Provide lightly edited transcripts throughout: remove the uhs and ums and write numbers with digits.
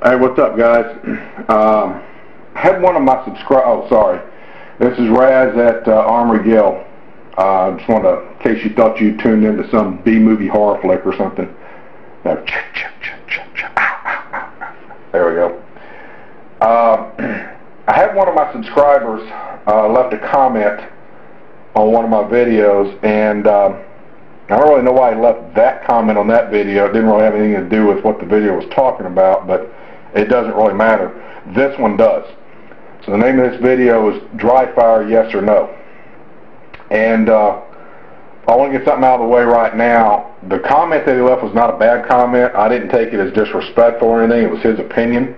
Hey, what's up, guys? Had one of my This is Raz at Armory Gill. Just wanted to, in case you thought you tuned into some B-movie horror flick or something. There we go. I had one of my subscribers left a comment on one of my videos, and I don't really know why he left that comment on that video. It didn't really have anything to do with what the video was talking about, but it doesn't really matter. This one does. So the name of this video is Dry Fire, Yes or No. And I want to get something out of the way right now. The comment that he left was not a bad comment. I didn't take it as disrespectful or anything. It was his opinion.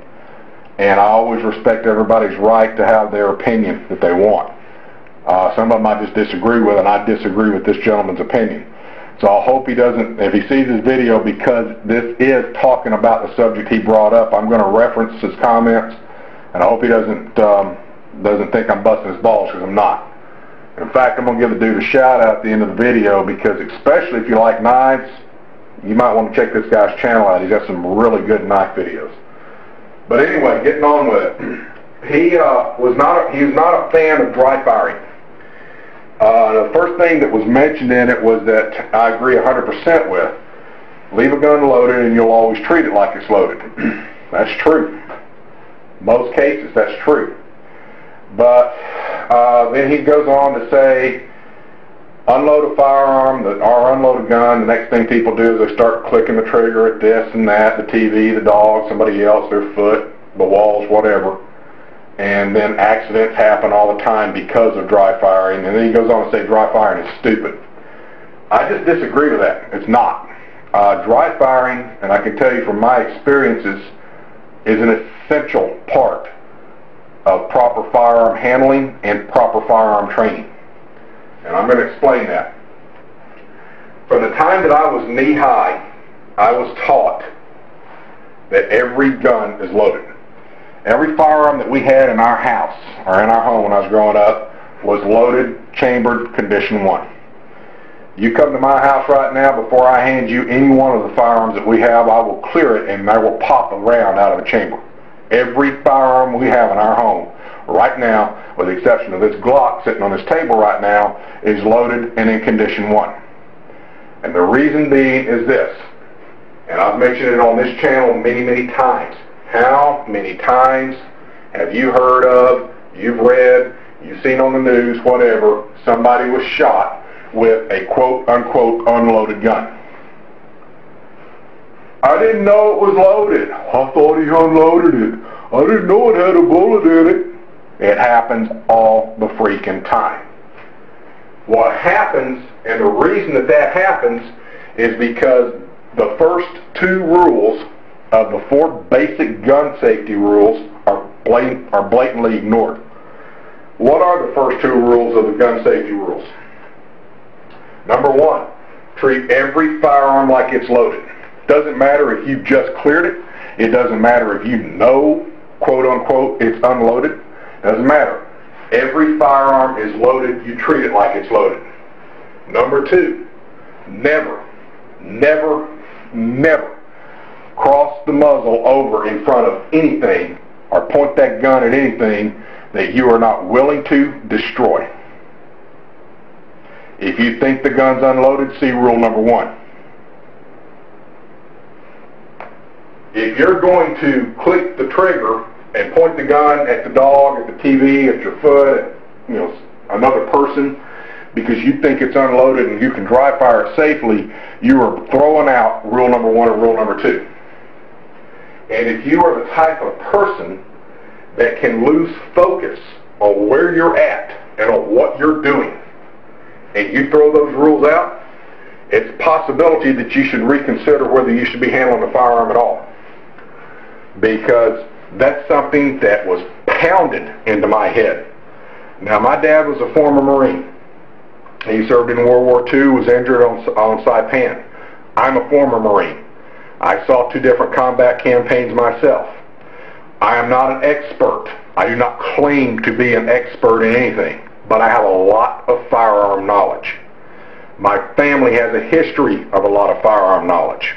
And I always respect everybody's right to have their opinion that they want. Some of them I just disagree with, and I disagree with this gentleman's opinion. So I hope he doesn't, if he sees this video, because this is talking about the subject he brought up, I'm going to reference his comments, and I hope he doesn't think I'm busting his balls, because I'm not. In fact, I'm going to give the dude a shout out at the end of the video, because especially if you like knives, you might want to check this guy's channel out. He's got some really good knife videos. But anyway, getting on with it. He was not a fan of dry firing. The first thing that was mentioned in it was that I agree 100% with. Leave a gun loaded and you'll always treat it like it's loaded. That's true. Most cases, that's true. But then he goes on to say, unload a firearm or unload a gun. The next thing people do is they start clicking the trigger at this and that, the TV, the dog, somebody else, their foot, the walls, whatever. And then accidents happen all the time because of dry firing. And then he goes on to say dry firing is stupid. I just disagree with that. It's not. Dry firing, and I can tell you from my experiences, is an essential part of proper firearm handling and proper firearm training. And I'm going to explain that. From the time that I was knee-high, I was taught that every gun is loaded. Every firearm that we had in our house, or in our home when I was growing up, was loaded, chambered, condition 1. You come to my house right now, before I hand you any one of the firearms that we have, I will clear it and I will pop a round out of a chamber. Every firearm we have in our home right now, with the exception of this Glock sitting on this table right now, is loaded and in condition 1. And the reason being is this, and I've mentioned it on this channel many, many times. How many times have you heard of, you've read, you've seen on the news, whatever, somebody was shot with a quote-unquote unloaded gun? I didn't know it was loaded. I thought he unloaded it. I didn't know it had a bullet in it. It happens all the freaking time. What happens, and the reason that happens, is because the first 2 rules of the 4 basic gun safety rules are blatantly ignored. What are the first 2 rules of the gun safety rules? Number 1, treat every firearm like it's loaded. Doesn't matter if you've just cleared it. It doesn't matter if you know, quote unquote, it's unloaded. Doesn't matter. Every firearm is loaded. You treat it like it's loaded. Number 2, never, never, never cross the muzzle over in front of anything or point that gun at anything that you are not willing to destroy. If you think the gun's unloaded, see rule number 1. If you're going to click the trigger and point the gun at the dog, at the TV, at your foot, at another person, because you think it's unloaded and you can dry fire it safely, you are throwing out rule number 1 or rule number 2. And if you are the type of person that can lose focus on where you're at and on what you're doing, and you throw those rules out, it's a possibility that you should reconsider whether you should be handling a firearm at all. Because that's something that was pounded into my head. Now, my dad was a former Marine. He served in World War II, was injured on Saipan. I'm a former Marine. I saw 2 different combat campaigns myself. I am not an expert. I do not claim to be an expert in anything, but I have a lot of firearm knowledge. My family has a history of a lot of firearm knowledge.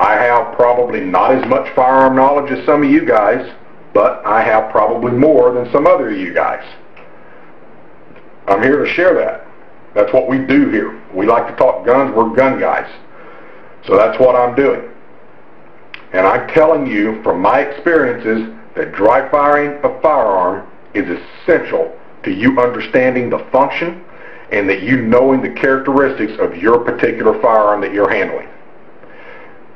I have probably not as much firearm knowledge as some of you guys, but I have probably more than some other of you guys. I'm here to share that. That's what we do here. We like to talk guns. We're gun guys. So that's what I'm doing. And I'm telling you from my experiences that dry firing a firearm is essential to you understanding the function and that you knowing the characteristics of your particular firearm that you're handling.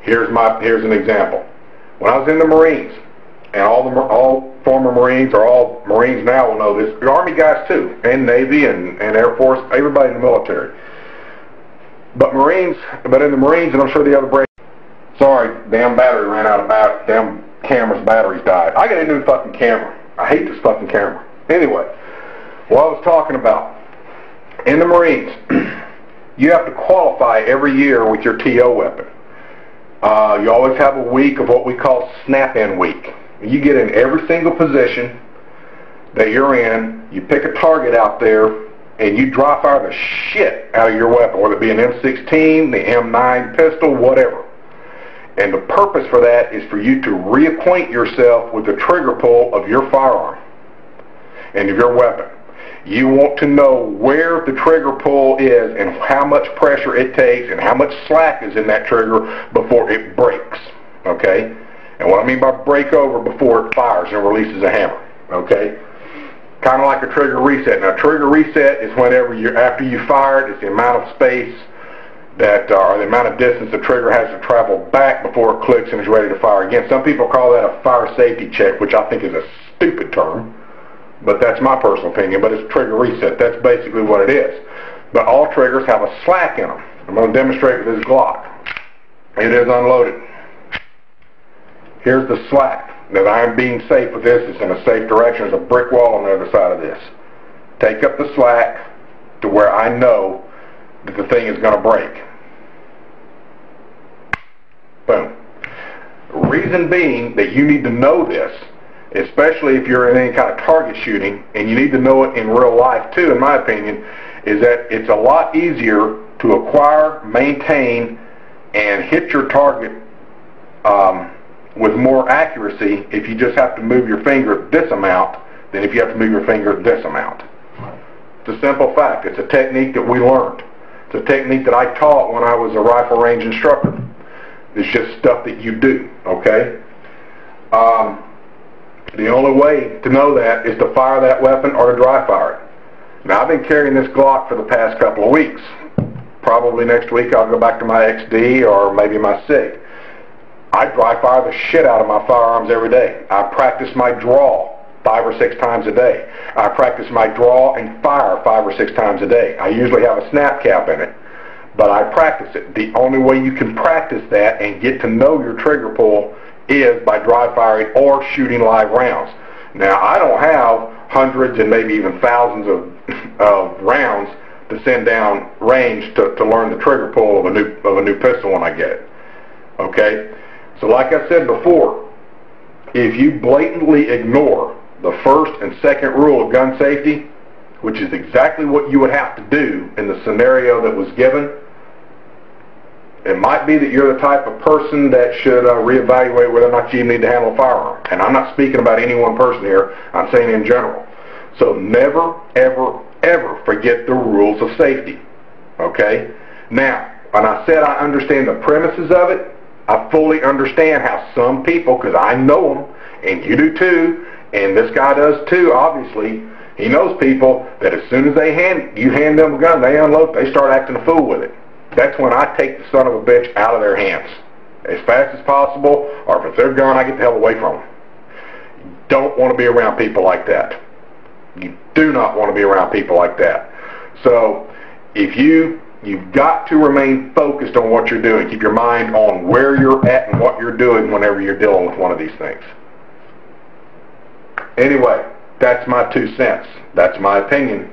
Here's an example. When I was in the Marines, and all former Marines or all Marines now will know this, the Army guys too, and Navy and Air Force, everybody in the military. But in the Marines, and I'm sure the other branches, sorry, damn battery ran out of damn camera's batteries died. I got a new fucking camera. I hate this fucking camera. Anyway, what I was talking about, in the Marines, you have to qualify every year with your TO weapon. You always have a week of what we call snap-in week. You get in every single position that you're in, you pick a target out there, and you dry fire the shit out of your weapon, whether it be an M16, the M9 pistol, whatever. And the purpose for that is for you to reacquaint yourself with the trigger pull of your firearm and of your weapon. You want to know where the trigger pull is and how much pressure it takes and how much slack is in that trigger before it breaks, okay? And what I mean by break over, before it fires and releases a hammer, okay? Kind of like a trigger reset. Now, trigger reset is whenever after you fire it, it's the amount of space that, or the amount of distance the trigger has to travel back before it clicks and is ready to fire again. Some people call that a fire safety check, which I think is a stupid term, but that's my personal opinion. But it's trigger reset. That's basically what it is. But all triggers have a slack in them. I'm going to demonstrate with this Glock. It is unloaded. Here's the slack. Now, I'm being safe with this. It's in a safe direction. There's a brick wall on the other side of this. Take up the slack to where I know that the thing is going to break. Boom. Reason being that you need to know this, especially if you're in any kind of target shooting, and you need to know it in real life too, in my opinion, is that it's a lot easier to acquire, maintain, and hit your target with more accuracy if you just have to move your finger this amount than if you have to move your finger this amount. It's a simple fact. It's a technique that we learned. It's a technique that I taught when I was a rifle range instructor. It's just stuff that you do, okay? The only way to know that is to fire that weapon or to dry fire it. Now, I've been carrying this Glock for the past couple of weeks. Probably next week I'll go back to my XD or maybe my SIG. I dry fire the shit out of my firearms every day. I practice my draw 5 or 6 times a day. I practice my draw and fire 5 or 6 times a day. I usually have a snap cap in it, but I practice it. The only way you can practice that and get to know your trigger pull is by dry firing or shooting live rounds. Now, I don't have hundreds and maybe even thousands of rounds to send down range to learn the trigger pull of a new pistol when I get it. Okay? So like I said before, if you blatantly ignore the first and second rule of gun safety, which is exactly what you would have to do in the scenario that was given, it might be that you're the type of person that should reevaluate whether or not you need to handle a firearm. And I'm not speaking about any one person here. I'm saying in general. So never, ever, ever forget the rules of safety. Okay? Now, when I said I understand the premises of it, I fully understand how some people, because I know them, and you do too, and this guy does too, obviously. He knows people that as soon as you hand them a gun, they unload, they start acting a fool with it. That's when I take the son of a bitch out of their hands as fast as possible, or if it's their gun, I get the hell away from them. You don't want to be around people like that. You do not want to be around people like that. So if you've got to remain focused on what you're doing. Keep your mind on where you're at and what you're doing whenever you're dealing with one of these things. Anyway, that's my 2 cents. That's my opinion.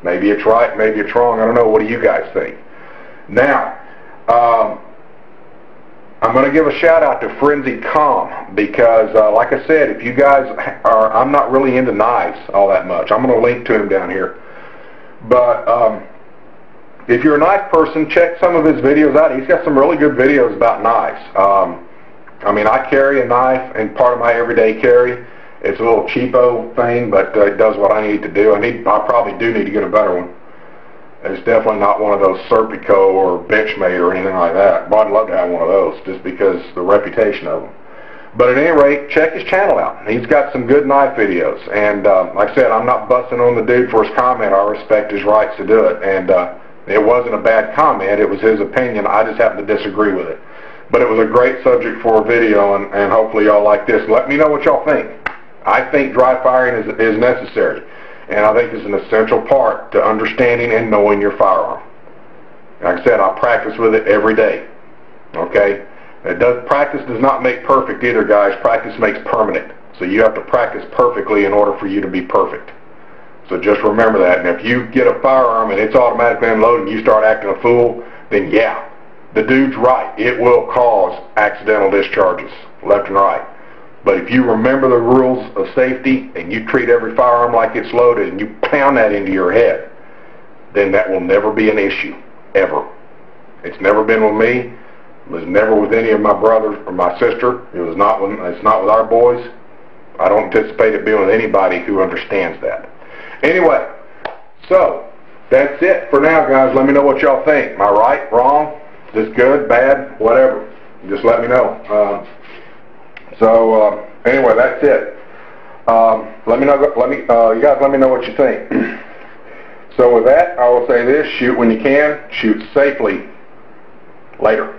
Maybe it's right, maybe it's wrong. I don't know. What do you guys think? Now, I'm going to give a shout out to Frenzy Calm because, like I said, if you guys are, I'm not really into knives all that much. I'm going to link to him down here. But if you're a knife person, check some of his videos out. He's got some really good videos about knives. I mean, I carry a knife in part of my everyday carry. It's a little cheapo thing, but it does what I need to do. I probably do need to get a better one. It's definitely not one of those Serpico or Benchmade or anything like that. But I'd love to have one of those just because the reputation of them. But at any rate, check his channel out. He's got some good knife videos. And like I said, I'm not busting on the dude for his comment. I respect his rights to do it. And it wasn't a bad comment. It was his opinion. I just happen to disagree with it. But it was a great subject for a video, and hopefully y'all like this. Let me know what y'all think. I think dry firing is necessary. And I think it's an essential part to understanding and knowing your firearm. Like I said, I practice with it every day. Okay? Practice does not make perfect either, guys. Practice makes permanent. So you have to practice perfectly in order for you to be perfect. So just remember that. And if you get a firearm and it's automatically unloaded and you start acting a fool, then yeah, the dude's right. It will cause accidental discharges left and right. But if you remember the rules of safety and you treat every firearm like it's loaded and you pound that into your head, then that will never be an issue, ever. It's never been with me. It was never with any of my brothers or my sister. It's not with our boys. I don't anticipate it being with anybody who understands that. Anyway, so that's it for now, guys. Let me know what y'all think. Am I right, wrong? Is this good, bad, whatever? Just let me know. Anyway, that's it. Let me know. You guys, let me know what you think. So with that, I will say this: shoot when you can, shoot safely. Later.